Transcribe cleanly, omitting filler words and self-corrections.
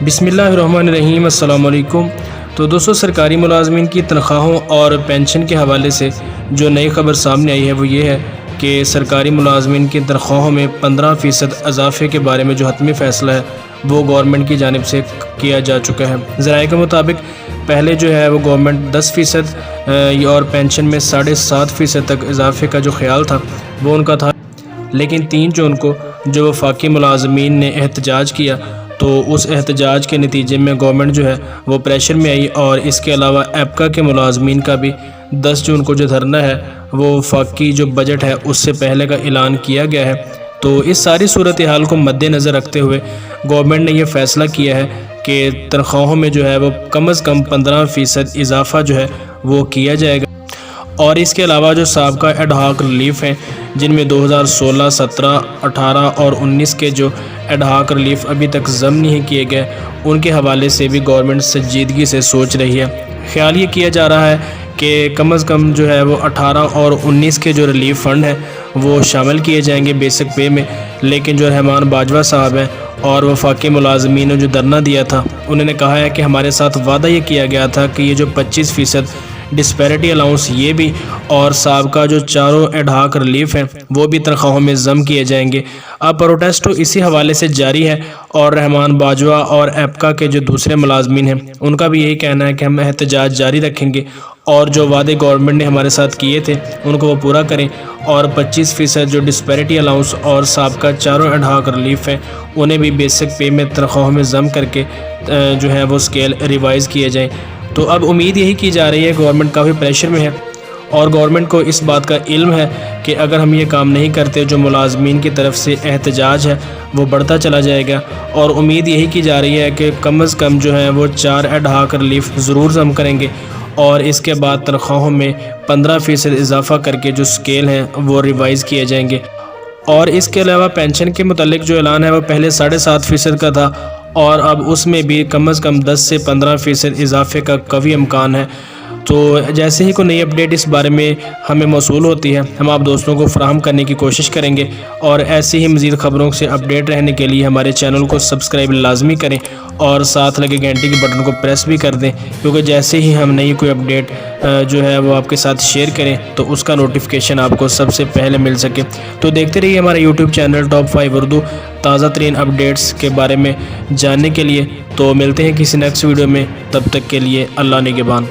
بسم اللہ الرحمن الرحیم۔ السلام علیکم۔ تو دوستو، سرکاری ملازمین کی تنخواہوں اور پینشن کے حوالے سے جو نئی خبر سامنے آئی ہے وہ یہ ہے کہ سرکاری ملازمین کی تنخواہوں میں 15% اضافے کے بارے میں جو حتمی فیصلہ ہے وہ گورنمنٹ کی جانب سے کیا جا چکا ہے۔ ذرائع کے مطابق پہلے جو ہے وہ گورنمنٹ 10% اور پینشن میں 7.5% تک اضافے کا جو خیال تھا وہ ان کا تھا، لیکن 3 جون کو جو وفاقی ملازمین نے احتجاج کیا تو اس احتجاج کے نتیجے میں گورنمنٹ جو ہے وہ پریشر میں آئی، اور اس کے علاوہ ایپکا کے ملازمین کا بھی 10 جون کو جو دھرنا ہے وہ وفاقی جو بجٹ ہے اس سے پہلے کا اعلان کیا گیا ہے۔ تو اس ساری صورتحال کو مد نظر رکھتے ہوئے گورنمنٹ نے یہ فیصلہ کیا ہے کہ تنخواہوں میں جو ہے وہ کم از کم 15% اضافہ جو ہے وہ کیا جائے گا، اور اس کے علاوہ جو سابقہ ایڈ ہاک ریلیف ہیں جن میں 2016، 17، 18 اور 19 کے جو ایڈ ہاک ریلیف ابھی تک ضم نہیں کیے گئے، ان کے حوالے سے بھی گورنمنٹ سنجیدگی سے سوچ رہی ہے۔ خیال یہ کیا جا رہا ہے کہ کم از کم جو ہے وہ 18 اور 19 کے جو ریلیف فنڈ ہیں وہ شامل کیے جائیں گے بیسک پے میں، لیکن جو رحمان باجوہ صاحب ہیں اور وفاقی ملازمین نے جو دھرنا دیا تھا انہوں نے کہا ہے کہ ہمارے ساتھ وعدہ یہ کیا گیا تھا کہ یہ جو 25% ڈسپیرٹی الاؤنس یہ بھی اور سابقہ جو چاروں ایڈ ہاک ریلیف ہیں وہ بھی تنخواہوں میں ضم کیے جائیں گے۔ اب پروٹیسٹ اسی حوالے سے جاری ہے، اور رحمان باجوہ اور ایپکا کے جو دوسرے ملازمین ہیں ان کا بھی یہی کہنا ہے کہ ہم احتجاج جاری رکھیں گے، اور جو وعدے گورنمنٹ نے ہمارے ساتھ کیے تھے ان کو وہ پورا کریں، اور 25% جو ڈسپیرٹی الاؤنس اور سابقہ چاروں ایڈ ہاک ریلیف ہیں انہیں بھی بیسک پے میں تنخواہوں میں ضم کر کے جو ہے وہ اسکیل ریوائز کیے جائیں۔ تو اب امید یہی کی جا رہی ہے، گورنمنٹ کافی پریشر میں ہے اور گورنمنٹ کو اس بات کا علم ہے کہ اگر ہم یہ کام نہیں کرتے جو ملازمین کی طرف سے احتجاج ہے وہ بڑھتا چلا جائے گا، اور امید یہی کی جا رہی ہے کہ کم از کم جو ہے وہ 4 ایڈ ہاک ریلیف ضرور ضم کریں گے، اور اس کے بعد تنخواہوں میں 15% اضافہ کر کے جو اسکیل ہیں وہ ریوائز کیے جائیں گے۔ اور اس کے علاوہ پینشن کے متعلق جو اعلان ہے وہ پہلے 7.5% کا تھا، اور اب اس میں بھی کم از کم 10 سے 15% اضافے کا قوی امکان ہے۔ تو جیسے ہی کوئی نئی اپڈیٹ اس بارے میں ہمیں موصول ہوتی ہے ہم آپ دوستوں کو فراہم کرنے کی کوشش کریں گے، اور ایسی ہی مزید خبروں سے اپڈیٹ رہنے کے لیے ہمارے چینل کو سبسکرائب لازمی کریں، اور ساتھ لگے گھنٹی کے بٹن کو پریس بھی کر دیں، کیونکہ جیسے ہی ہم نئی کوئی اپڈیٹ جو ہے وہ آپ کے ساتھ شیئر کریں تو اس کا نوٹیفیکیشن آپ کو سب سے پہلے مل سکے۔ تو دیکھتے رہیے ہمارا یوٹیوب چینل ٹاپ 5 اردو تازہ ترین اپڈیٹس کے بارے میں جاننے کے لیے۔ تو ملتے ہیں کسی نیکسٹ ویڈیو میں، تب تک کے لیے اللہ نگہبان۔